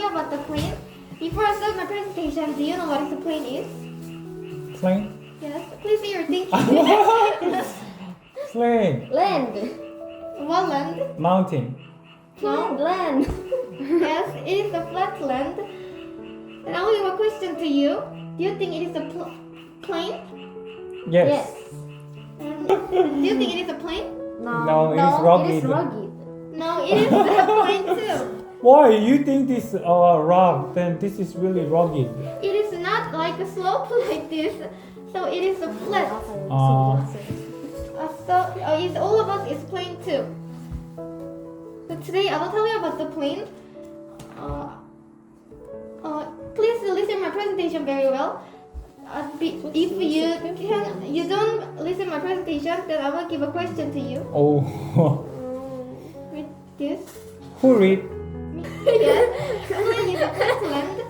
you about the plane. Before I start my presentation, do you know what the plane is? Plane? Yes. Please say your thinking. Plane. Land. What land? Mountain. No. Land. Yes, it is a flat land. And I only have a question to you. Do you think it is a plane? Yes. And do you think it is a plane? No, it is rugged. It is rugged. No, it is a plane too. Why? You think this rock, then this is really rugged. It is not like a slope like this. So it is a flat. It's all of us is plane too. So today I will tell you about the plane. Please listen to my presentation very well. If you don't listen to my presentation, then I will give a question to you. Oh. With this. Who read? Yes, plane is a flat land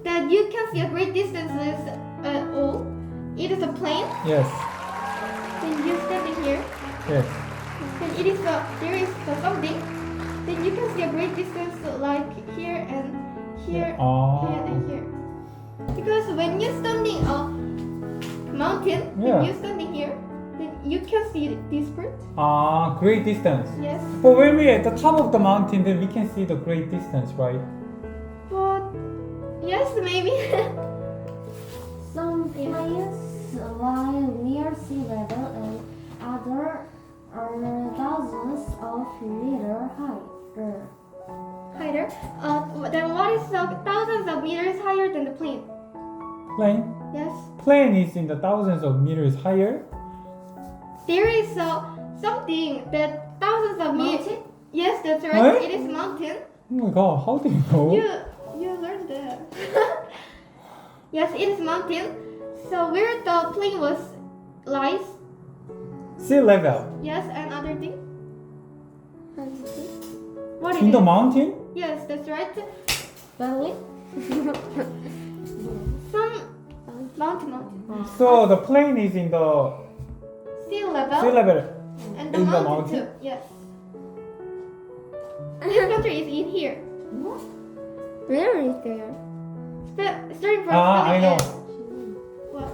that you can see a great distances at all. It is a plane. Yes. Then you standing here. Yes. Then there is something. Then you can see a great distance like here and here, here and here. Because when you're standing a mountain, Yeah. when you're standing here, then you can see this part. Great distance. Yes. But when we're at the top of the mountain, then we can see the great distance, right? But yes, maybe. Some planes lie near sea level and other are thousands of meters higher. Higher. Then what is thousands of meters higher than the plane? Plane? Yes. Plane is in the thousands of meters higher. There is something that thousands of meters. Mountain? Yes, that's right. What? It is mountain. Oh my god, how do you know? You learned that. Yes, it is mountain. So where the plane lies. Sea level. Yes, and other thing. What is In the it? mountain? Yes, that's right. Valley? Some mountain. So the plane is in the Sea level. sea level. And the in the mountain, mountain? too. Yes. This country is in here. Where is there? Starting from I know. What?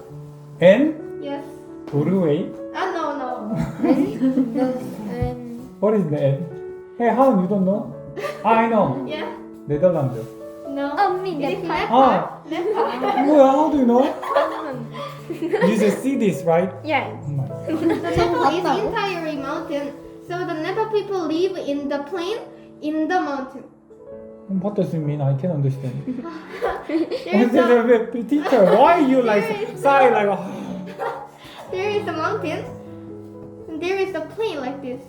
N? Yes. Norway? No. What is the N? Hey, how you don't know? I know. Yeah. Netherlands. No. Me, It is Ah. Nepal. Well, how do you know? You just see this, right? Yes. Oh my God. The Nepal is entirely mountain. So the Nepal people live in the plain in the mountain. What does it mean? I can't understand. There is Teacher, why you like sigh like? there is a mountain. And there is a plain like this.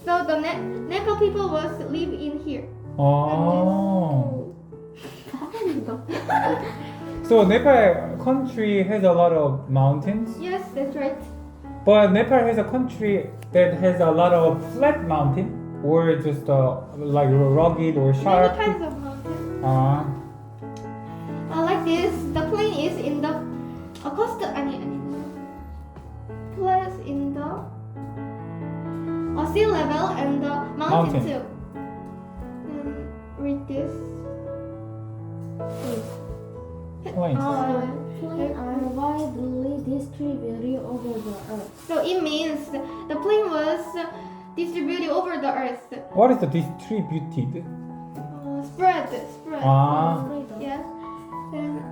So the Nepal people live in here. Oh. So Nepal country has a lot of mountains, Yes, that's right. but Nepal has a country that has a lot of flat mountain, or just like rugged or sharp. Many kinds of mountains. Like this, the plain is in the coastal. Place in the sea level and the mountain too. Read this. Plain. Planes are widely distributed over the earth. So it means the plane was distributed over the earth. What is the distributed? Spread. Yes. Then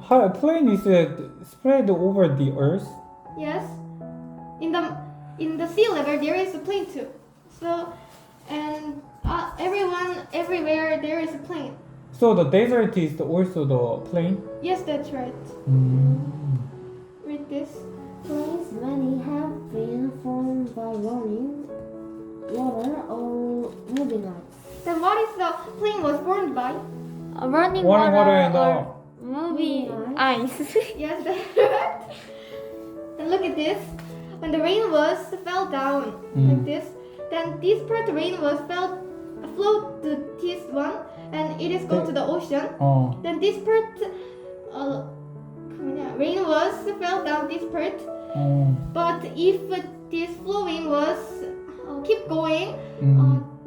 How plane is spread over the earth? yes. In the sea level there is a plane too. So and everywhere there is a plane. So the desert is also the plain? Yes, that's right. Read this. Planes many have been formed by running water or moving ice. Then what is the plane was formed by? Running Water and moving ice. Yes, that's right. And look at this. When the rain fell down like this, then this part rain float to this one, and it is go to the ocean. Then this part rain fell down this part. But if this flowing keep going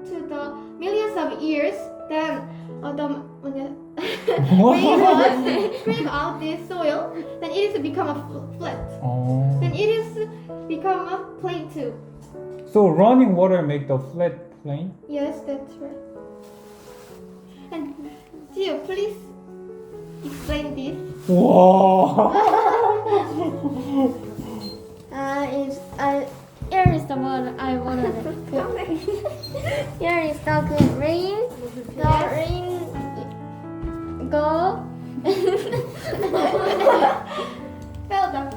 to the millions of years, then when the rain was scrape out this soil, then it is become a flat. Oh. Then it is become a plane too. So running water make the flat plane? Yes, that's right. And Gio, please explain this. Wow. Here is the one I wanted to put. Here is the good rain. The rain go. Fell down.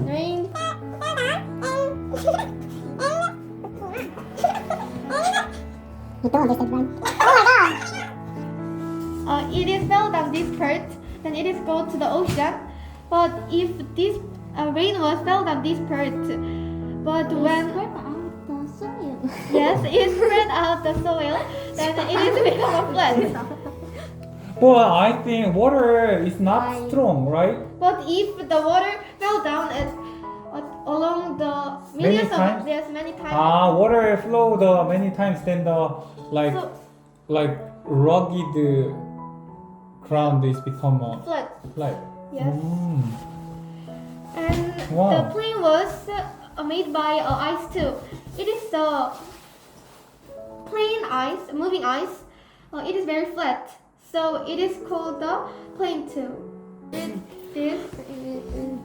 Rain. You don't understand, right? Oh my god! It is fell down this part, then it is go to the ocean. But if this rain was fell down this part, but when Scrape out the soil. yes, it spread out the soil, then it is become a flat. Well, I think water is not strong, right? But if the water fell down along the Many millions times? of many times. Water flow the many times, then the So- like rugged ground is become a Flat. flat. Yes. Mm. And Wow. the plane was made by ice too. It is the plain ice, moving ice. It is very flat, so it is called the plane too. This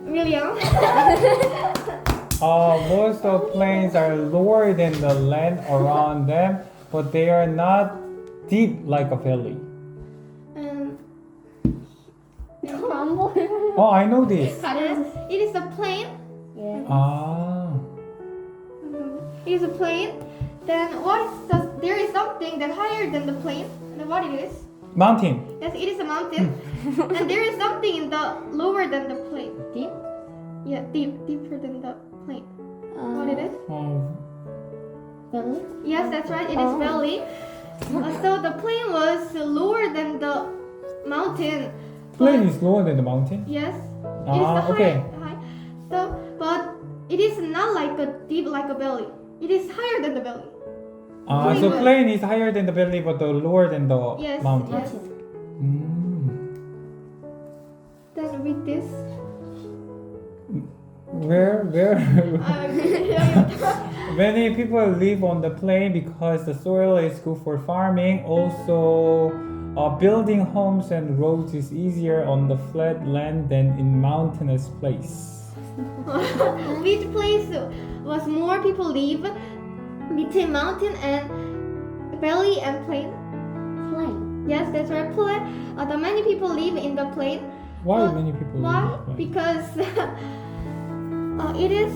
William. Most of plains are lower than the land around them, but they are not deep like a valley. And Crumble. Oh, I know this. it is a plane. Yeah. Ah. It is a plane. Then what is there is something that higher than the plane. And what it is? Mountain. Yes, it is a mountain. And there is something in the lower than the plane. Deep. Yeah, deeper than the plane. What it is? Belly. Yes, that's right. It is valley. So the plane was lower than the mountain. Plain is lower than the mountain. Yes. It is the Okay. high. So, but it is not like a deep like a belly. It is higher than the belly. Plain So was- plain is higher than the belly, but the lower than the Yes. mountain. Yes. Mm. Then read this. Where? Many people live on the plain because the soil is good for farming. Also, building homes and roads is easier on the flat land than in mountainous place. Which place was more people live between mountain and valley and plain? Plain. Yes, that's right. Plain. The many people live in the plain. Why Well, many people Why? live in the plain? Because it is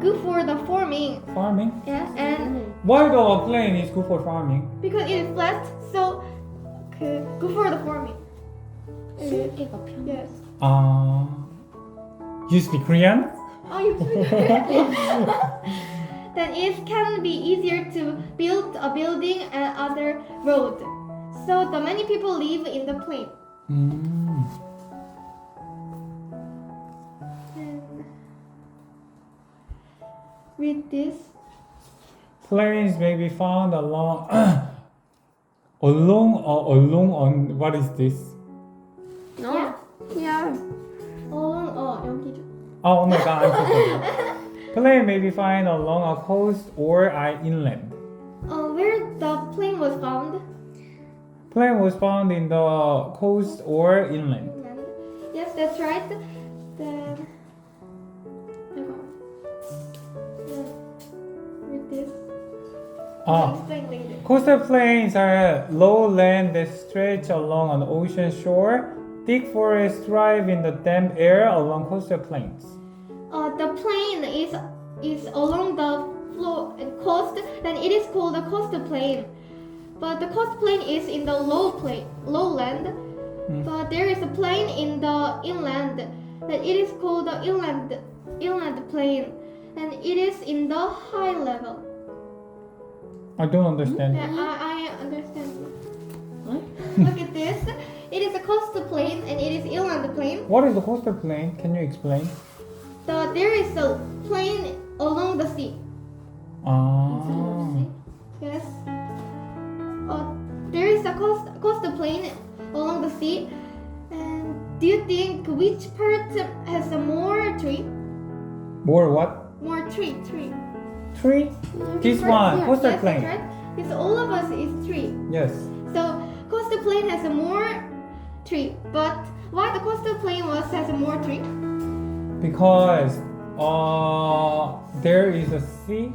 good for the farming. Farming? Yeah, and Why the plain is good for farming? because it is flat, so good for the farming. 숨기가 편해. Yes. You speak Korean? Oh, you. Then it can be easier to build a building and other road. So the many people live in the plain. Mm. And read this. Plains may be found along along on what is this? Yeah. Yeah. 여기죠. Oh my god, I'm so sorry. Plain may be found along a coast or inland. Where the plane was found? Plain was found in the coast or inland. Yes, that's right. Then read this. Explain later. Coastal plains are low land that stretch along an ocean shore. Thick forests thrive in the damp air along coastal plains. The plain is along the coast, then it is called the coastal plain. But the coast plain is in the lowland. But there is a plain in the inland, that it is called the inland plain, and it is in the high level. I don't understand. Yeah, I understand. Look at this. It is a coastal plain and it is inland plain. What is the coastal plain? Can you explain? There is a plain along the sea. Yes. there is a coastal plain along the sea. And do you think which part has a more tree? More what? More tree. Tree? This one, Yes, coastal that's plain. right. Because all of us is tree. Yes. So coastal plain has a more tree. But why the coastal plain has a more tree? Because there is a sea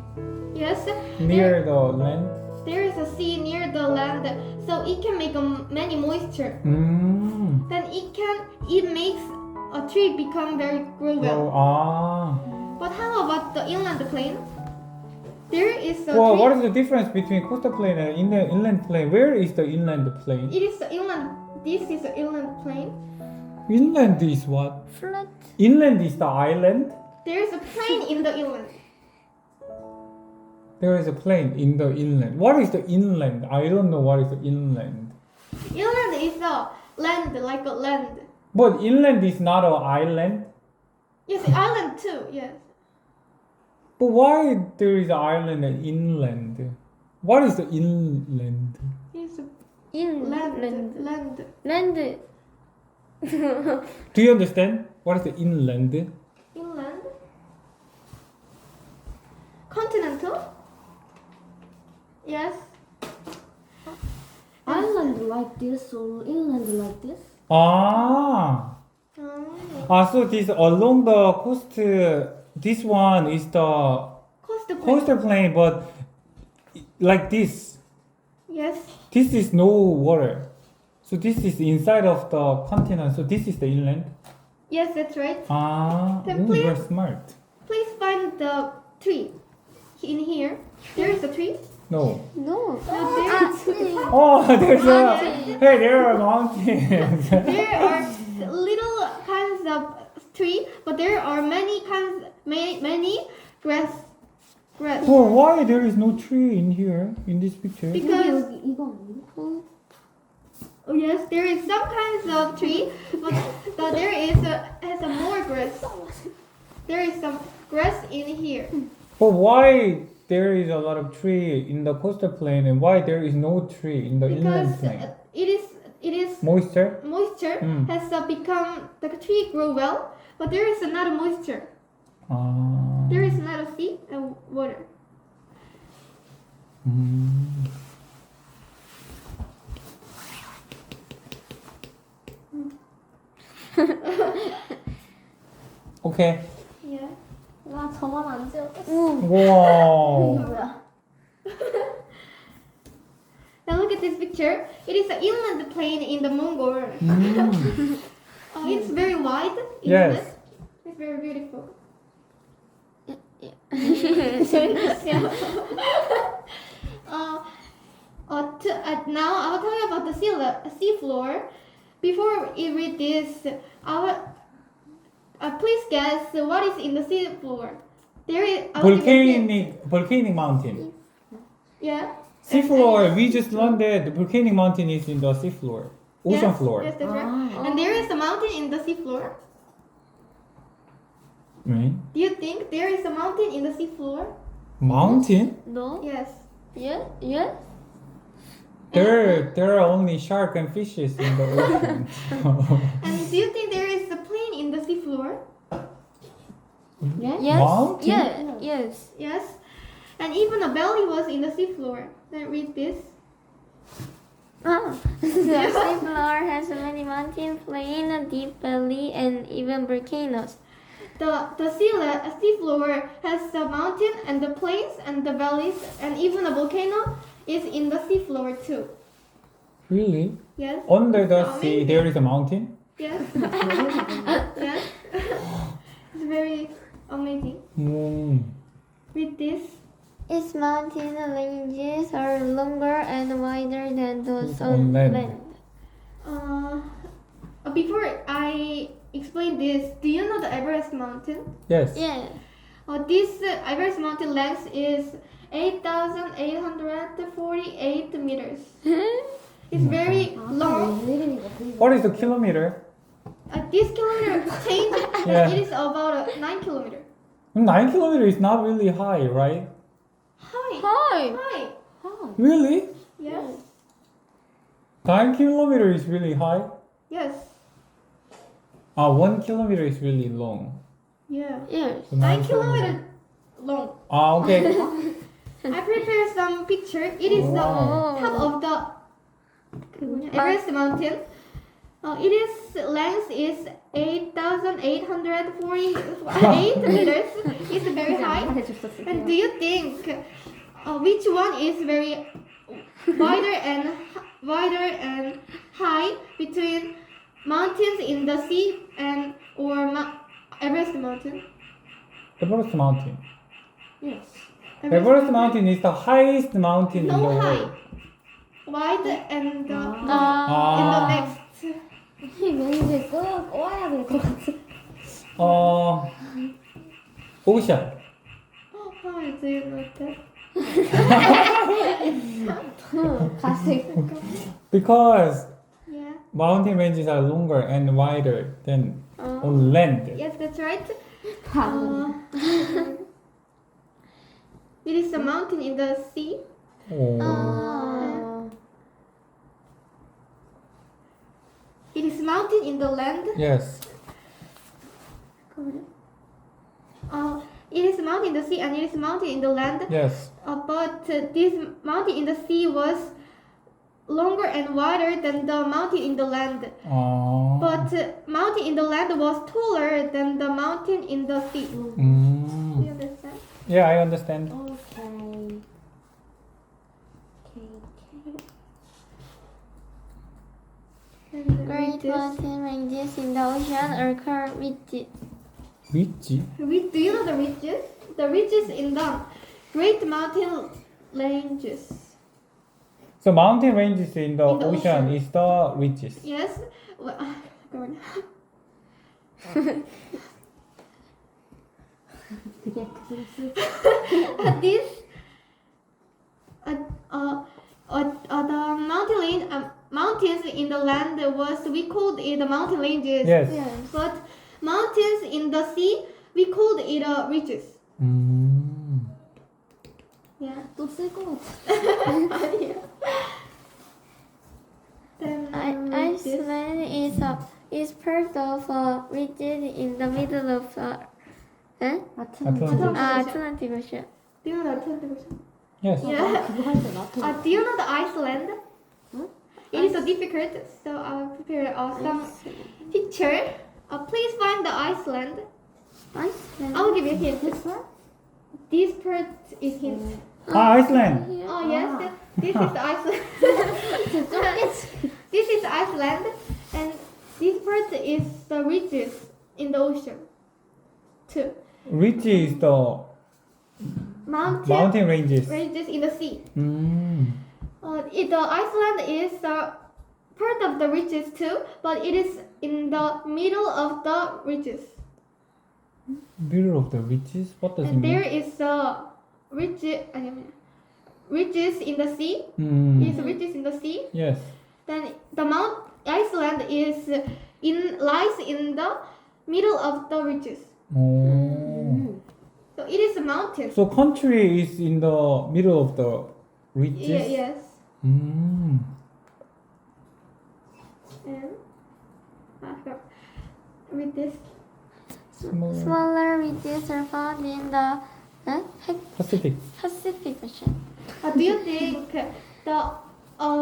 Yes. near the land. There is a sea near the land, so it can make many moisture. Then it makes a tree become very grow well. But how about the inland plain? There is a Well, tree. what is the difference between coastal plain and inland plain? Where is the inland plain? It is the inland. This is the inland plain. Inland is what? Flat. Inland is the island. There is a plain in the inland. There is a plain in the inland. What is the inland? I don't know what is the inland. Inland is a land, like a land. But inland is not an island. Yes, island too. Yes. But why there is an island and inland? What is the inland? It's a Inland. land. Land. Do you understand? What is the inland? Inland. Continental. Yes. Island like this or inland like this? Ah. So this along the coast, this one is the Coastal plain. coastal plain, but like this. Yes. This is no water. So this is inside of the continent. So this is the inland. Yes, that's right. Then You're please- smart. Please find the tree. In here, there is a tree. No. No. No, there is. Oh, there's a. Mountain. Hey, there are mountains. There are little kinds of tree, but there are many kinds, many grass. Well, why there is no tree in here in this picture? Because 이거 아니야? oh yes, there is some kinds of tree, but there has a more grass. There is some grass in here. But why there is a lot of tree in the coastal plain and why there is no tree in the inland Because plain? it is Moisture? moisture Mm. has become the tree grow well, but there is not a moisture. There is not a sea and water. Okay. Yeah. 나 저만 안 지웠겠어. Wow. 뭐야? Now look at this picture. It is an inland plain in the Mongol. It's very wide. Isn't Yes. it? It's very beautiful. Now I will tell you about the sea floor. Before you read this, please guess what is in the sea floor. There is I will give you a hint. Volcanic mountain. Yeah. Sea floor. We just learned that the volcanic mountain is in the sea floor, ocean Yes, floor. Yes, that's right. Ah. And there is a mountain in the sea floor. Right? Do you think there is a mountain in the sea floor? Mountain? No? Yes. Yeah? Yeah? There are only shark and fishes in the ocean. And do you think there is a plane in the sea floor? Yes? Mountain? Yeah. Yes. Yes. And even a belly was in the sea floor. Then read this. Ah. The sea floor has many mountain, plain, deep valley, and even volcanoes. The sea floor has the mountain and the plains and the valleys and even a volcano is in the sea floor too. Really? Yes. Under the Amazing. sea, there is a mountain? Yes. Yes. It's very amazing. Read this. Its mountain ranges are longer and wider than those On on land. land. Before I explain this, do you know the Everest mountain? Yes. Yeah. This Everest mountain length is 8,848 meters. It's very long. What is the kilometer? This kilometer change. Yeah. It is about 9 kilometers. 9 kilometers is not really high, right? Hi. Hi. Hi. Really? Yes. 9 kilometer is really high. Yes. 1 kilometer is really long. Yeah. Yes. So 9 kilometers long. Okay. I prepared some picture. It is the top of the Everest mountain. Its length is 8,848 meters. It's very high. And do you think which one is very wider and high between mountains in the sea and Everest mountain? Everest Mountain. Yes. Everest Mountain is the highest mountain in the No world. high. Wide and in the 아, next. 왠지 꼬아야 될 것 같아. 오션. How do you know that? 가식. Because Yeah. mountain ranges are longer and wider than on land. Yes, that's right. 바보. It is a mountain in the sea. 오. It is mountain in the land. Yes. It is mountain in the sea and it is mountain in the land. Yes. But this mountain in the sea was longer and wider than the mountain in the land. But mountain in the land was taller than the mountain in the sea. Do you understand? Yeah, I understand. Okay. Great mountain ranges in the ocean are called ridges. Which? Do you know the ridges? The ridges in the Great Mountain ranges. So mountain ranges in the In the ocean ocean. is the ridges. Yes. Well, go on. This the mountains in the land we called it the mountain ranges. Yes. But mountains in the sea we called it ridges. Yeah. 또쓸것 같아. Then Iceland is part of a region in the middle of Atlantic. Atlantic Ocean. do you know the Atlantic Ocean? Yes. Yeah. 그거 할때 나도. Do you know the Iceland? It is so difficult, so I'll prepare some picture. Please find the Iceland. Iceland. I'll give you a hint. This part is hint. Iceland. Oh yes, this is the Iceland. This is Iceland, and this part is the ridges in the ocean. Too. Ridge is the mountain ranges. Ranges in the sea. Mm. The Iceland is part of the ridges too, but it is in the middle of the ridges. Middle of the ridges? What does it And mean? there is ridges in the sea. Mm. Is ridges in the sea. Yes. Then the Mount Iceland lies in the middle of the ridges. Oh. So it is a mountain. So country is in the middle of the ridges? Yeah, yes. Mm. And with this. Smaller ridges are found in the Pacific. Pacific Ocean. Do you think the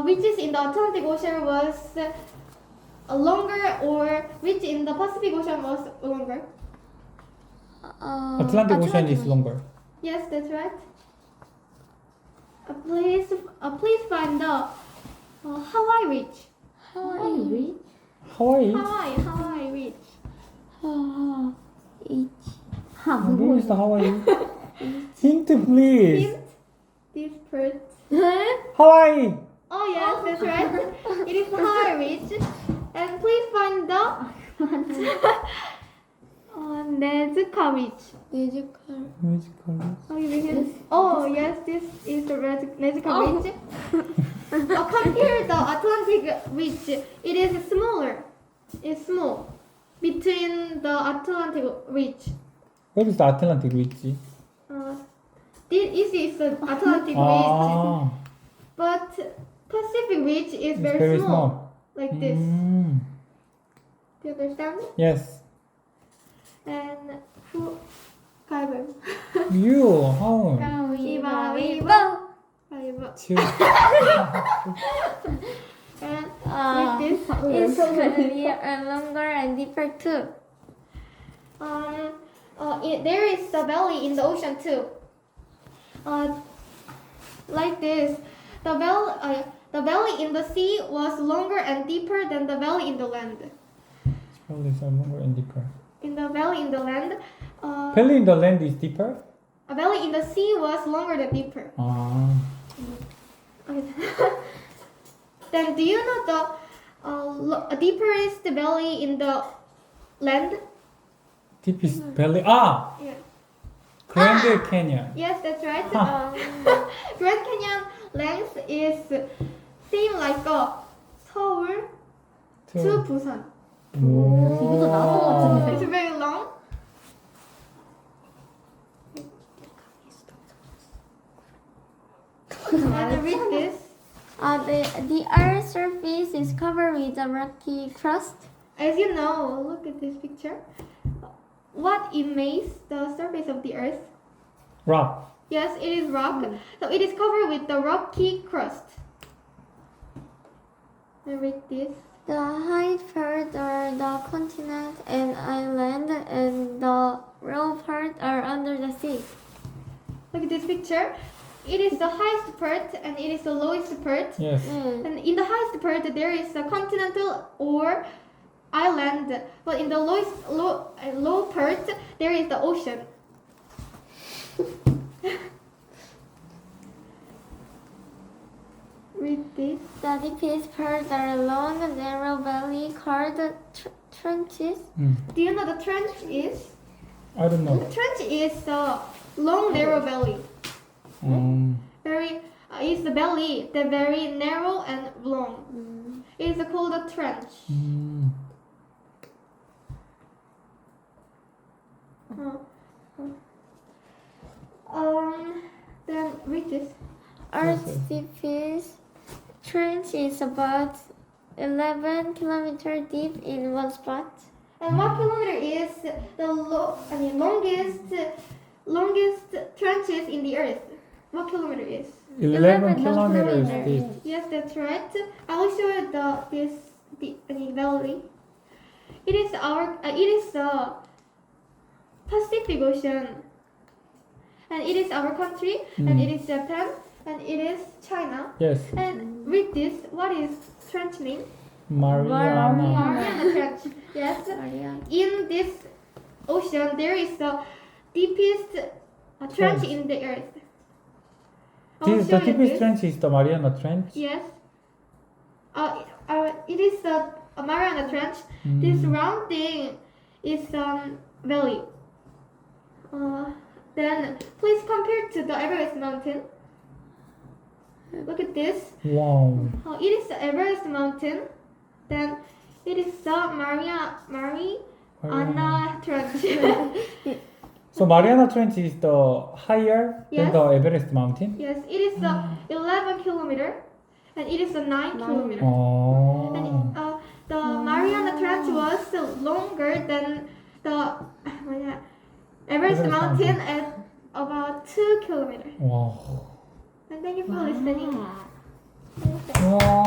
ridges in the Atlantic Ocean was longer or ridge in the Pacific Ocean was longer? Atlantic Ocean is longer. Yes, that's right. Please find the Hawaii Ridge. 하와이 Hawaii? Hawaii Ridge. Where is the Hawaii? Hint please. Hint. This part. Hawaii. Oh yes, that's right. It is the Hawaii Ridge. And please find the Nezuka Ridge. Oh yes, this is the Nezuka Ridge. Compare the Atlantic Ridge. It is smaller. It's small between the Atlantic Ridge. Where is the Atlantic Ridge? This is the Atlantic Ridge. Ah. But Pacific Ridge is It's very small, like this. Mm. Do you understand? Yes. And who? 가위바위보. You. How? 가위바위보. 가위바위보. Two. And It's with this, very longer and deeper too. there is the valley in the ocean too. Like this, the valley in the sea was longer and deeper than the valley in the land. Valley is longer and deeper. In the valley in the land, Valley in the land is deeper. a valley in the sea was longer than deeper. Ah. Okay. Then do you know the deepest valley in the land? Deepest valley. Ah. Yeah. Grand Canyon. Yes, that's right. Huh. Grand Canyon length is same like 서울 to 부산. 이것도 나선 것 같은데. It's very long. And read this. The Earth's surface is covered with a rocky crust. As you know, look at this picture. What it makes the surface of the Earth? Rock. Yes, it is rock. So it is covered with the rocky crust. And read this. The high part are the continent and island, and the low part are under the sea. Look at this picture. It is the highest part and it is the lowest part. Yes. And in the highest part there is a continental or island, but in the low part there is the ocean. Read this. The deepest parts are long, narrow valley called trenches. Do you know the trench is? I don't know. Trench is a long narrow valley. Very is the valley, the very narrow and long. It is called a trench. Then read this. Earth's deepest trench is about 11 kilometers deep in one spot. And what kilometer is the longest trenches in the earth? What kilometer is? 11 kilometers deep. Yes, that's right. I will show you the valley. It is the Pacific Ocean, and it is our country, and it is Japan, and it is China. Yes. And read this. What is trench name? Mariana. Mariana Trench. Yes. Mariana. In this ocean, there is the deepest trench in the earth. I will The show you deepest this. trench is the Mariana Trench. Yes. It is the Mariana Trench. This round thing is valley. Then please compare to the Everest Mountain. Look at this. Wow. It is the Everest Mountain. Then it is the Mariana Trench. So Mariana Trench is the higher than Yes. the Everest Mountain. Yes, it is the 11 kilometer, and it is the 9 kilometer. Oh. And the Mariana Trench was longer than the Everest Everest Mountain Mountain. at about 2 kilometers. Wow. And thank you for listening. Wow.